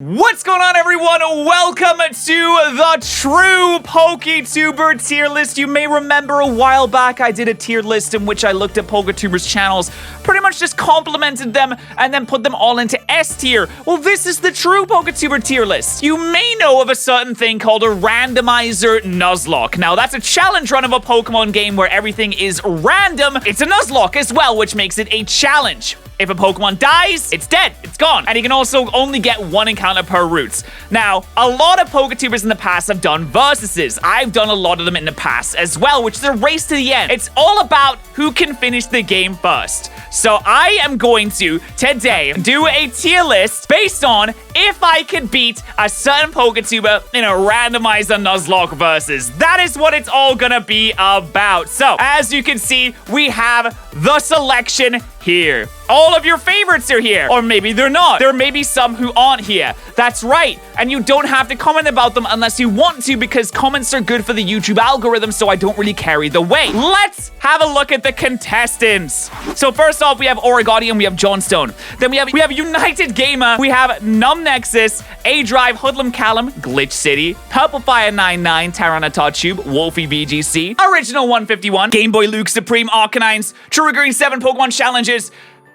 What's going on, everyone? Welcome to the true Poketuber tier list. You may remember a while back I did a tier list in which I looked at Poketubers channels, pretty much just complimented them and then put them all into S tier. Well, this is the true Poketuber tier list. You may know of a certain thing called a randomizer Nuzlocke. Now, that's a challenge run of a Pokemon game where everything is random. It's a Nuzlocke as well, which makes it a challenge. If a Pokemon dies, it's dead, it's gone. And you can also only get one encounter per route. Now, a lot of Poketubers in the past have done versuses. I've done a lot of them in the past as well, which is a race to the end. It's all about who can finish the game first. So I am going to, today, do a tier list based on if I can beat a certain Poketuber in a randomizer Nuzlocke versus. That is what it's all gonna be about. So, as you can see, we have the selection here. All of your favorites are here. Or maybe they're not. There may be some who aren't here. That's right. And you don't have to comment about them unless you want to, because comments are good for the YouTube algorithm, so I don't really carry the weight. Let's have a look at the contestants. So first off, we have Oregonian, we have Johnstone. Then we have United Gamer, we have Nom Nexus, A-Drive, Hoodlum Callum, Glitch City, Purple Fire 99, Tyranitar Tube, Wolfie VGC, Original 151, GameboyLuke Supreme, Arkanines, True Green 7 Pokemon Challenges,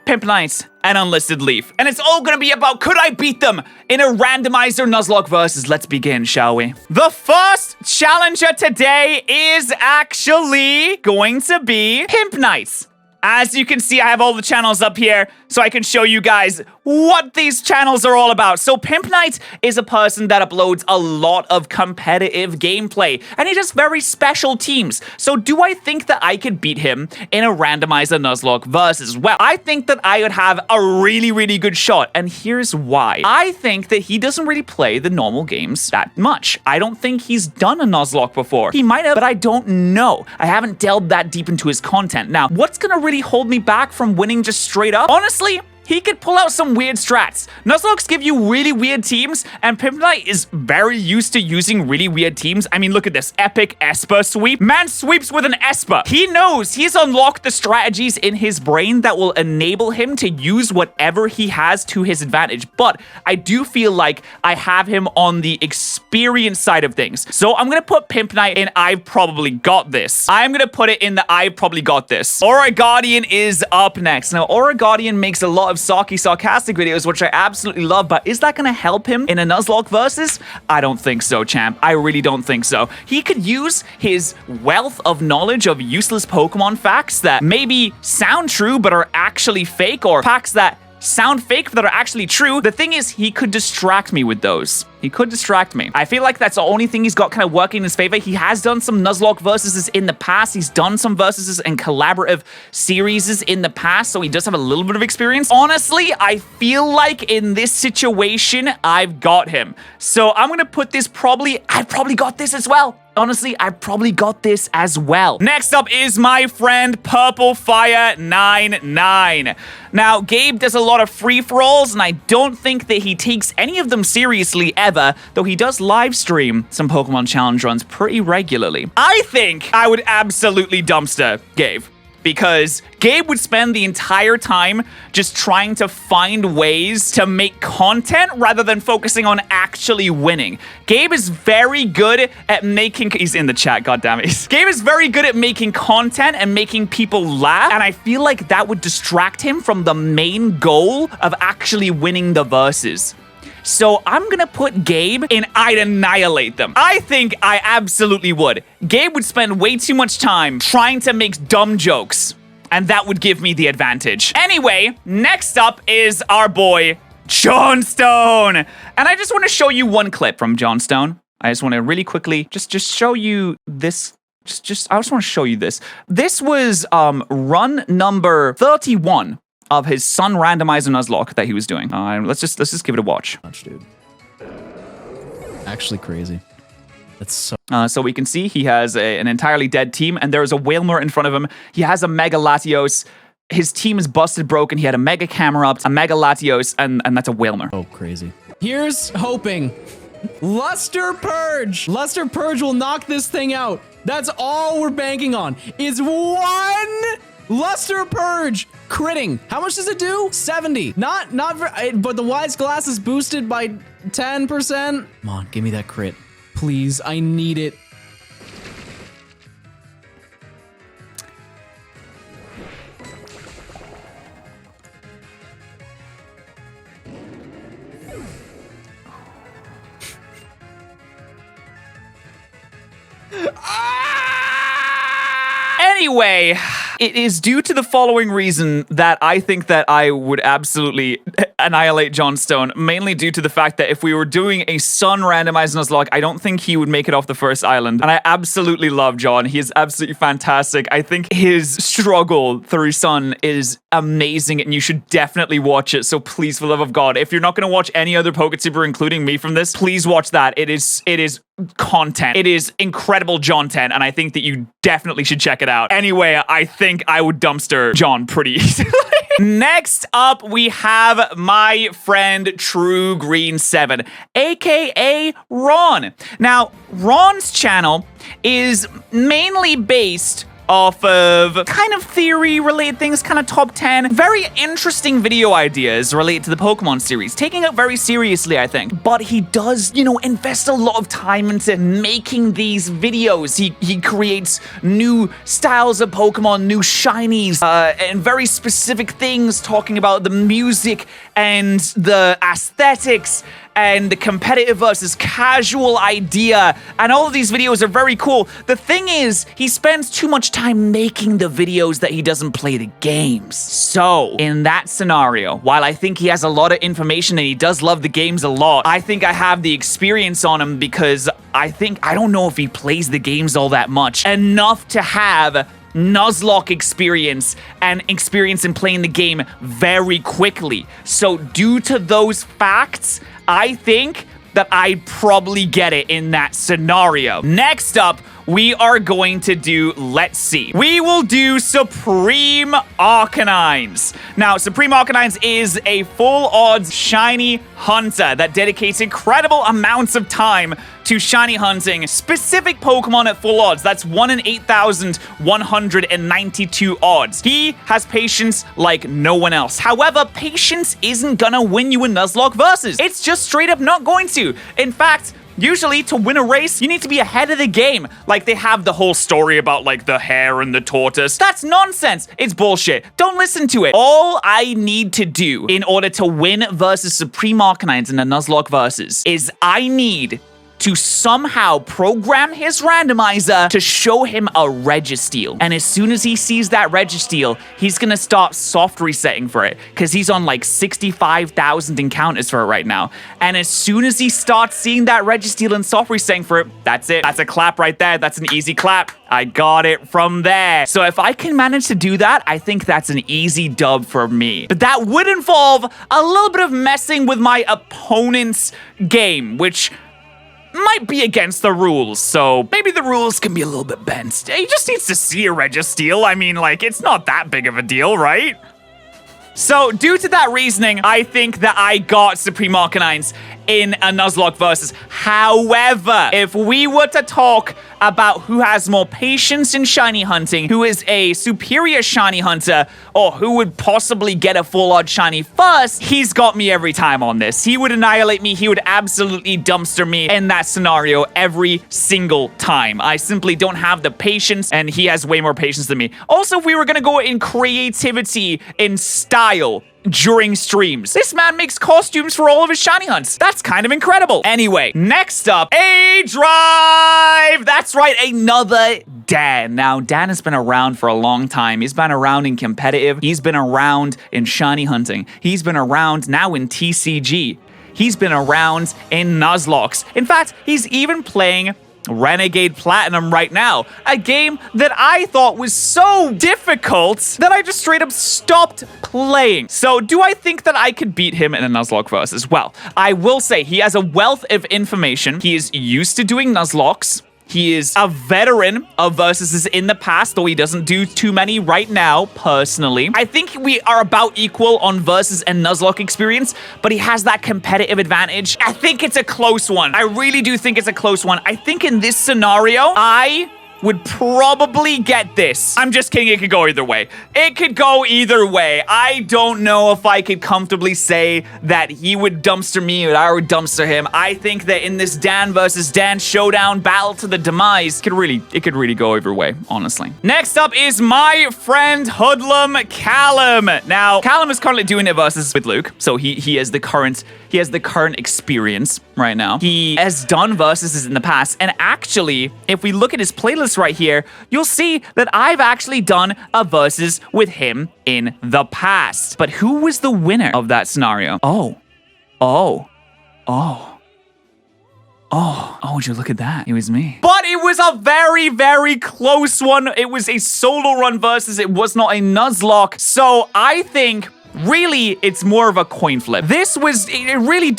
Pimp Knight, and Unlisted Leaf. And it's all gonna be about, could I beat them in a randomizer Nuzlocke versus? Let's begin, shall we? The first challenger today is actually going to be Pimp Knight. As you can see, I have all the channels up here so I can show you guys what these channels are all about. So Pimp Knight is a person that uploads a lot of competitive gameplay, and he does very special teams. So do I think that I could beat him in a randomizer Nuzlocke versus? Well, I think that I would have a really, really good shot, and here's why. I think that he doesn't really play the normal games that much. I don't think he's done a Nuzlocke before. He might have, but I don't know. I haven't delved that deep into his content. Now, what's gonna really hold me back from winning just straight up? Honestly, he could pull out some weird strats. Nuzlockes give you really weird teams, and Pimp Knight is very used to using really weird teams. I mean, look at this epic Esper sweep. Man sweeps with an Esper. He knows he's unlocked the strategies in his brain that will enable him to use whatever he has to his advantage. But I do feel like I have him on the experience side of things. So I'm gonna put Pimp Knight in I've probably got this. I'm gonna put it in the I've probably got this. Oregonian is up next. Now, Oregonian makes a lot of sarcastic videos, which I absolutely love, but is that gonna help him in a Nuzlocke versus? I don't think so, champ. I really don't think so. He could use his wealth of knowledge of useless Pokemon facts that maybe sound true but are actually fake, or facts that sound fake that are actually true. The thing is, he could distract me with those. He could distract me. I feel like that's the only thing he's got kind of working in his favor. He has done some Nuzlocke versuses in the past. He's done some versuses and collaborative series in the past, so he does have a little bit of experience. Honestly, I feel like in this situation, I've got him. So I'm gonna put this I've probably got this as well. Honestly, I probably got this as well. Next up is my friend Purple Fire 99. Now, Gabe does a lot of free-for-alls, and I don't think that he takes any of them seriously ever, though he does live stream some Pokemon challenge runs pretty regularly. I think I would absolutely dumpster Gabe, because Gabe would spend the entire time just trying to find ways to make content rather than focusing on actually winning. Gabe is very good at making... He's in the chat, goddammit. Gabe is very good at making content and making people laugh, and I feel like that would distract him from the main goal of actually winning the versus. So I'm gonna put Gabe in I'd annihilate them. I think I absolutely would. Gabe would spend way too much time trying to make dumb jokes, and that would give me the advantage. Anyway, next up is our boy, Johnstone. And I just want to show you one clip from Johnstone. I just want to really quickly just show you this. I just want to show you this. This was run number 31 of his Sun Randomizer Nuzlocke that he was doing. Let's just give it a watch. Dude. Actually crazy. That's so... So we can see he has an entirely dead team, and there is a Wailmer in front of him. He has a Mega Latios. His team is busted broken. He had a Mega Camerupt, a Mega Latios, and that's a Wailmer. Oh, crazy. Here's hoping. Luster Purge. Luster Purge will knock this thing out. That's all we're banking on, is one Luster Purge critting. How much does it do? 70. Not but the Wise Glass is boosted by 10%. Come on, give me that crit. Please, I need it. Anyway, it is due to the following reason that I think that I would absolutely annihilate John Stone, mainly due to the fact that if we were doing a Sun randomized Nuzlocke, I don't think he would make it off the first island. And I absolutely love John. He is absolutely fantastic. I think his struggle through Sun is amazing, and you should definitely watch it. So please, for the love of God, if you're not going to watch any other Poketuber, including me from this, please watch that. It is content. It is incredible John 10, and I think that you definitely should check it out. Anyway, I think I would dumpster John pretty easily. Next up, we have my friend True Green 7, aka Ron. Now, Ron's channel is mainly based off of kind of theory-related things, kind of top 10. Very interesting video ideas related to the Pokemon series. Taking it very seriously, I think. But he does, invest a lot of time into making these videos. He creates new styles of Pokemon, new shinies, and very specific things, talking about the music and the aesthetics and the competitive versus casual idea, and all of these videos are very cool. The thing is, he spends too much time making the videos that he doesn't play the games. So, in that scenario, while I think he has a lot of information and he does love the games a lot, I think I have the experience on him because I don't know if he plays the games all that much. Enough to have Nuzlocke experience and experience in playing the game very quickly. So due to those facts, I think that I'd probably get it in that scenario. Next up, we are going to do, let's see. We will do Supreme Arkanines. Now, Supreme Arkanines is a full odds shiny hunter that dedicates incredible amounts of time to shiny hunting specific Pokemon at full odds. That's 1 in 8,192 odds. He has patience like no one else. However, patience isn't gonna win you a Nuzlocke versus. It's just straight up not going to. In fact, usually, to win a race, you need to be ahead of the game. Like, they have the whole story about, like, the hare and the tortoise. That's nonsense. It's bullshit. Don't listen to it. All I need to do in order to win versus Supreme Arcanines in the Nuzlocke versus is I need to somehow program his randomizer to show him a Registeel. And as soon as he sees that Registeel, he's gonna start soft resetting for it, because he's on like 65,000 encounters for it right now. And as soon as he starts seeing that Registeel and soft resetting for it, that's it. That's a clap right there. That's an easy clap. I got it from there. So if I can manage to do that, I think that's an easy dub for me. But that would involve a little bit of messing with my opponent's game, which might be against the rules, so maybe the rules can be a little bit bent. He just needs to see a Registeel. I mean, like, it's not that big of a deal, right? So, due to that reasoning, I think that I got Supreme Arcanines in a Nuzlocke versus. However, if we were to talk about who has more patience in shiny hunting, who is a superior shiny hunter, or who would possibly get a full odd shiny first, he's got me every time on this. He would annihilate me. He would absolutely dumpster me in that scenario every single time. I simply don't have the patience, and he has way more patience than me. Also, if we were gonna go in creativity, in style, during streams, this man makes costumes for all of his shiny hunts. That's kind of incredible. Anyway, next up, A Drive. That's right, another Dan. Now, Dan has been around for a long time. He's been around in competitive. He's been around in shiny hunting. He's been around now in TCG. He's been around in Nuzlocks. In fact, he's even playing Renegade Platinum right now, a game that I thought was so difficult that I just straight up stopped playing. So do I think that I could beat him in a Nuzlocke versus? Well, I will say he has a wealth of information. He is used to doing Nuzlocks. He is a veteran of versuses in the past, though he doesn't do too many right now, personally. I think we are about equal on versus and Nuzlocke experience, but he has that competitive advantage. I think it's a close one. I really do think it's a close one. I think in this scenario, I would probably get this. I'm just kidding. It could go either way. It could go either way. I don't know if I could comfortably say that he would dumpster me or I would dumpster him. I think that in this Dan versus Dan showdown battle to the demise, it could really go either way, honestly. Next up is my friend Hoodlum Callum. Now, Callum is currently doing it versus with Luke, so he has the current experience right now. He has done versuses in the past, and actually, if we look at his playlist right here, you'll see that I've actually done a versus with him in the past. But who was the winner of that scenario? Oh, would you look at that? It was me. But it was a very, very close one. It was a solo run versus. It was not a Nuzlocke. So I think really it's more of a coin flip. It really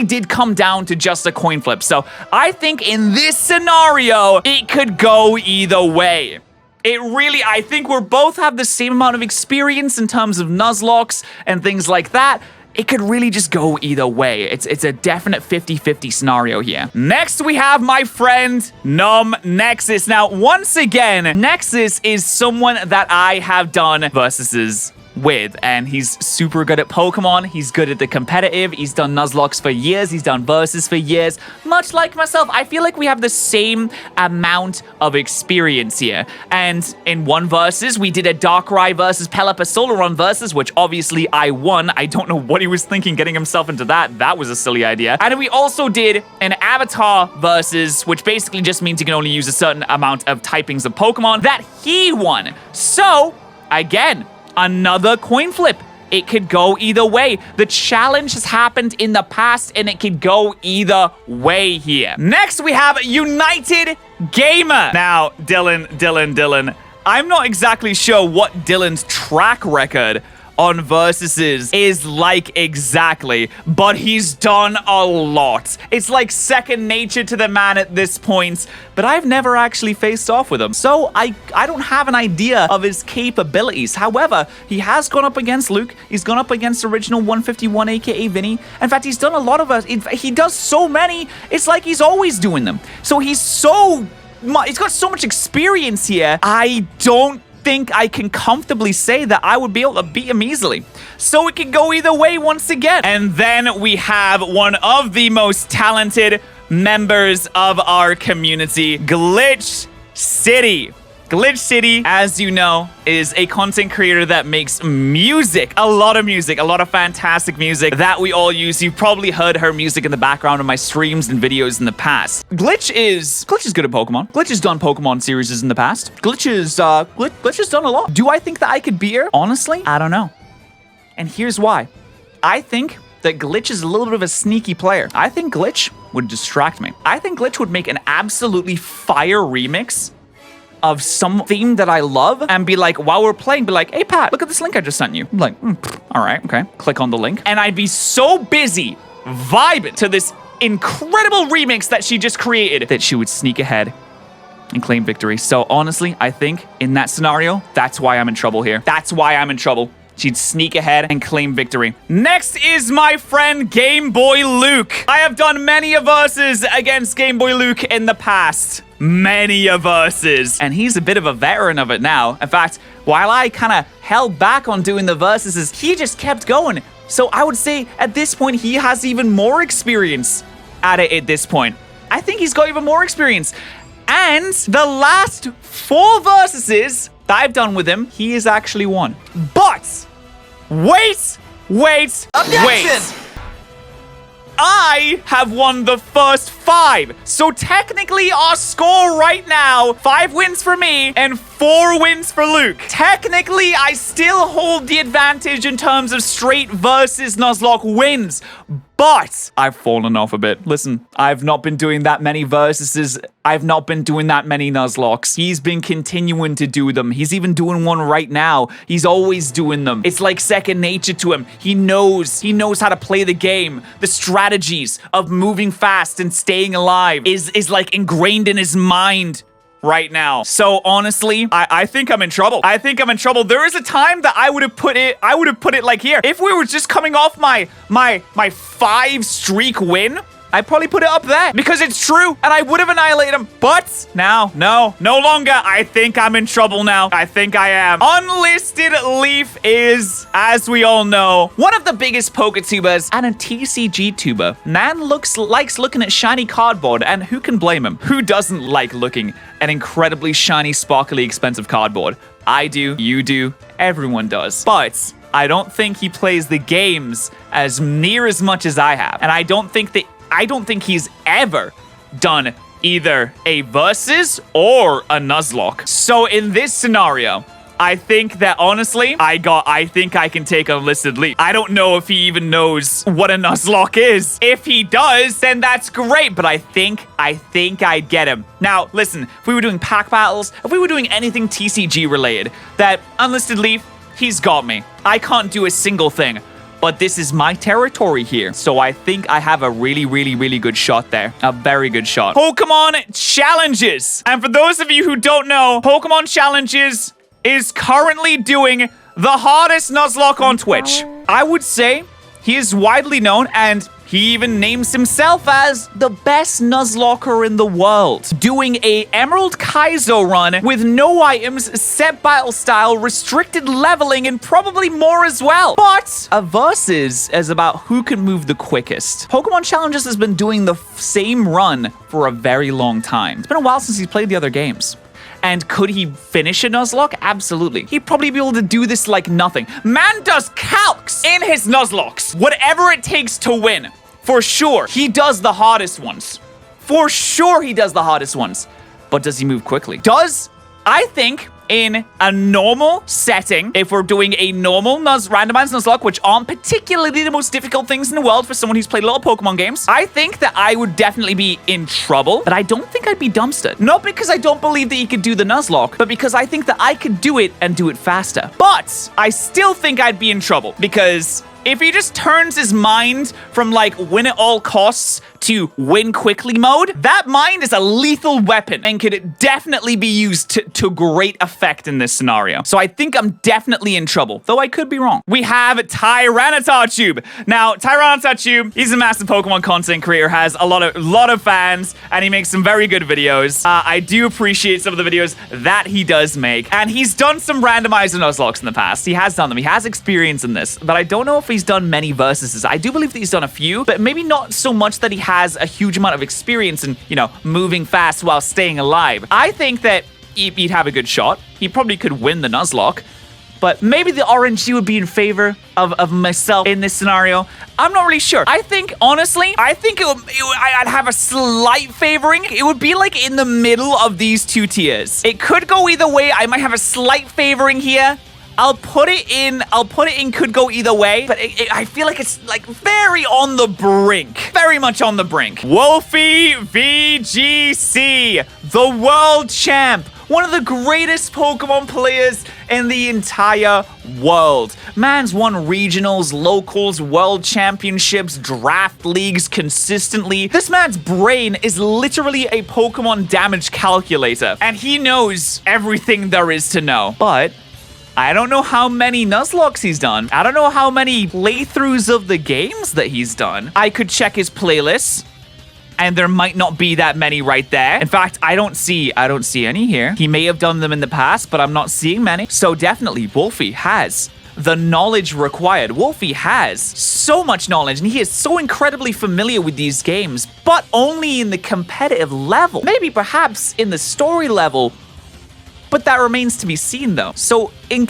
did come down to just a coin flip. So I think in this scenario, it could go either way. I think we both have the same amount of experience in terms of Nuzlocks and things like that. It could really just go either way. It's a definite 50-50 scenario here. Next, we have my friend Nom Nexus. Now, once again, Nexus is someone that I have done versuses with, and he's super good at Pokemon. He's good at the competitive. He's done Nuzlocks for years. He's done versus for years. Much like myself, I feel like we have the same amount of experience here. And in one versus, we did a Darkrai versus Pelipper solo run versus, which obviously I won. I don't know what he was thinking getting himself into that. That was a silly idea. And we also did an Avatar versus, which basically just means you can only use a certain amount of typings of Pokemon, that he won. So, again, another coin flip. It could go either way. The challenge has happened in the past, and it could go either way here. Next, we have United Gamer. Now, Dylan, I'm not exactly sure what Dylan's track record on versuses is like exactly, but he's done a lot. It's like second nature to the man at this point, but I've never actually faced off with him, so I don't have an idea of his capabilities. However, he has gone up against Luke. He's gone up against Original 151, aka Vinny. In fact, he's done a lot of us. He does so many, it's like he's always doing them. So he's got so much experience here. I don't think I can comfortably say that I would be able to beat him easily. So it can go either way once again. And then we have one of the most talented members of our community, Glitch City. Glitch City, as you know, is a content creator that makes music, a lot of fantastic music that we all use. You've probably heard her music in the background of my streams and videos in the past. Glitch is good at Pokemon. Glitch has done Pokemon series in the past. Glitch has done a lot. Do I think that I could beat her? Honestly, I don't know. And here's why. I think that Glitch is a little bit of a sneaky player. I think Glitch would distract me. I think Glitch would make an absolutely fire remix of some theme that I love and be like, while we're playing, be like, hey, Pat, look at this link I just sent you. I'm like, all right, okay. Click on the link. And I'd be so busy vibing to this incredible remix that she just created that she would sneak ahead and claim victory. So honestly, I think in that scenario, that's why I'm in trouble here. That's why I'm in trouble. She'd sneak ahead and claim victory. Next is my friend GameboyLuke. I have done many a versus against GameboyLuke in the past. Many a versus. And he's a bit of a veteran of it now. In fact, while I kind of held back on doing the versuses, he just kept going. So I would say at this point, he has even more experience at it at this point. I think he's got even more experience. And the last 4 versuses that I've done with him, he has actually won. But wait. Objection! I have won the first 5. So technically our score right now, 5 wins for me and 4 wins for Luke. Technically, I still hold the advantage in terms of straight versus Nuzlocke wins. But I've fallen off a bit. Listen, I've not been doing that many versuses. I've not been doing that many Nuzlocks. He's been continuing to do them. He's even doing one right now. He's always doing them. It's like second nature to him. He knows how to play the game. The strategies of moving fast and staying alive is like ingrained in his mind right now. So honestly, I think I'm in trouble. There is a time that I would have put it like here. If we were just coming off my 5 streak win I'd probably put it up there because it's true and I would have annihilated him. But now, no longer. I think I'm in trouble now. I think I am. Unlisted Leaf is, as we all know, one of the biggest Poketubers and a TCG tuber. Man likes looking at shiny cardboard, and who can blame him? Who doesn't like looking at incredibly shiny, sparkly, expensive cardboard? I do, you do, everyone does. But I don't think he plays the games as near as much as I have. And I don't think he's ever done either a versus or a Nuzlocke. So in this scenario, I think that honestly, I think I can take Unlisted Leaf. I don't know if he even knows what a Nuzlocke is. If he does, then that's great, but I think I'd get him. Now, listen, if we were doing pack battles, if we were doing anything TCG related, that Unlisted Leaf, he's got me. I can't do a single thing. But this is my territory here. So I think I have a really, really, really good shot there. A very good shot. Pokemon Challenges. And for those of you who don't know, Pokemon Challenges is currently doing the hardest Nuzlocke on Twitch. I would say he is widely known, and he even names himself as the best Nuzlocker in the world. Doing a Emerald Kaizo run with no items, set battle style, restricted leveling, and probably more as well. But a versus is about who can move the quickest. Pokemon Challenges has been doing the same run for a very long time. It's been a while since he's played the other games. And could he finish a Nuzlocke? Absolutely. He'd probably be able to do this like nothing. Man does calcs in his Nuzlocks. Whatever it takes to win. For sure, he does the hardest ones. For sure, he does the hardest ones. But does he move quickly? I think in a normal setting, if we're doing a normal randomized Nuzlocke, which aren't particularly the most difficult things in the world for someone who's played a lot of Pokemon games, I think that I would definitely be in trouble, but I don't think I'd be dumpstered. Not because I don't believe that he could do the Nuzlocke, but because I think that I could do it and do it faster. But I still think I'd be in trouble because if he just turns his mind from like win at all costs to win quickly mode, that mind is a lethal weapon and could definitely be used to great effect in this scenario. So I think I'm definitely in trouble, though I could be wrong. We have Tyranitar Tube. Now, Tyranitar Tube, he's a massive Pokemon content creator, has a lot of fans, and he makes some very good videos. I do appreciate some of the videos that he does make, and he's done some randomized Nuzlocks in the past. He has done them. He has experience in this, but I don't know if he's done many versuses. I do believe that he's done a few, but maybe not so much that he has a huge amount of experience in, you know, moving fast while staying alive. I think that he'd have a good shot. He probably could win the Nuzlocke, but maybe the RNG would be in favor of myself in this scenario. I'm not really sure. I think, honestly, I'd have a slight favoring. It would be like in the middle of these two tiers. It could go either way. I might have a slight favoring here. I'll put it in could go either way, but I feel like it's like very on the brink. Very much on the brink. Wolfie VGC, the world champ. One of the greatest Pokemon players in the entire world. Man's won regionals, locals, world championships, draft leagues consistently. This man's brain is literally a Pokemon damage calculator, and he knows everything there is to know. But I don't know how many Nuzlocks he's done. I don't know how many playthroughs of the games that he's done. I could check his playlists, and there might not be that many right there. In fact, I don't see any here. He may have done them in the past, but I'm not seeing many. So definitely, Wolfie has the knowledge required. Wolfie has so much knowledge, and he is so incredibly familiar with these games, but only in the competitive level. Maybe perhaps in the story level, but that remains to be seen though. So in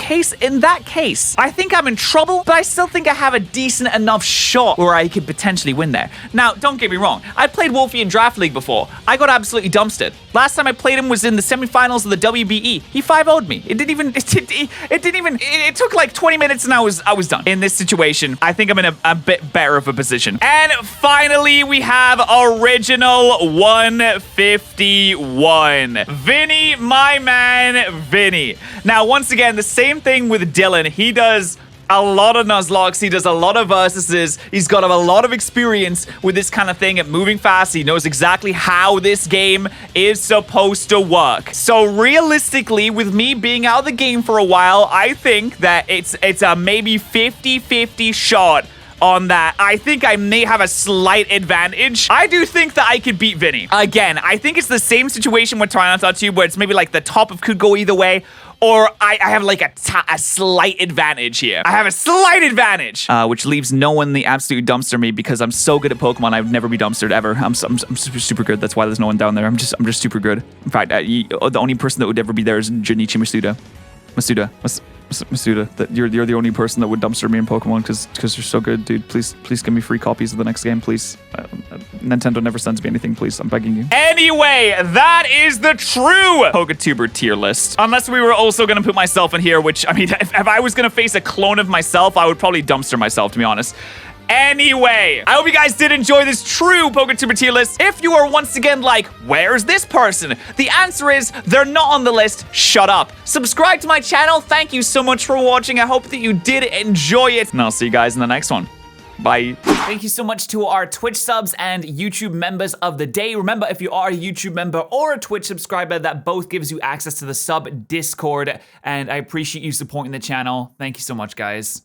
that case, I think I'm in trouble, but I still think I have a decent enough shot where I could potentially win there. Now, don't get me wrong. I played Wolfie in Draft League before. I got absolutely dumpstered. Last time I played him was in the semifinals of the WBE. He 5-0'd me. It took like 20 minutes and I was done. In this situation, I think I'm in a bit better of a position. And finally, we have Original 151. Vinny, my man, Vinny. Now, once again, the same thing with Dylan. He does a lot of Nuzlocks. He does a lot of versuses. He's got a lot of experience with this kind of thing at moving fast. He knows exactly how this game is supposed to work. So realistically, with me being out of the game for a while, I think that it's a maybe 50-50 shot on that. I think I may have a slight advantage. I do think that I could beat Vinny. Again, I think it's the same situation with Tyranitar Tube where it's maybe like the top of could go either way, or I have like a slight advantage here. I have a slight advantage, which leaves no one the absolute dumpster me because I'm so good at Pokemon. I would never be dumpstered ever. I'm super good. That's why there's no one down there. I'm just super good. In fact, the only person that would ever be there is Junichi Masuda. Masuda, that you're the only person that would dumpster me in Pokemon because you're so good, dude. Please give me free copies of the next game, please. Nintendo never sends me anything, please. I'm begging you. Anyway, that is the true Poketuber tier list. Unless we were also gonna put myself in here, which I mean, if I was gonna face a clone of myself, I would probably dumpster myself, to be honest. Anyway, I hope you guys did enjoy this true Poketuber tier list. If you are once again like, where's this person? The answer is, they're not on the list. Shut up. Subscribe to my channel. Thank you so much for watching. I hope that you did enjoy it. And I'll see you guys in the next one. Bye. Thank you so much to our Twitch subs and YouTube members of the day. Remember, if you are a YouTube member or a Twitch subscriber, that both gives you access to the sub Discord. And I appreciate you supporting the channel. Thank you so much, guys.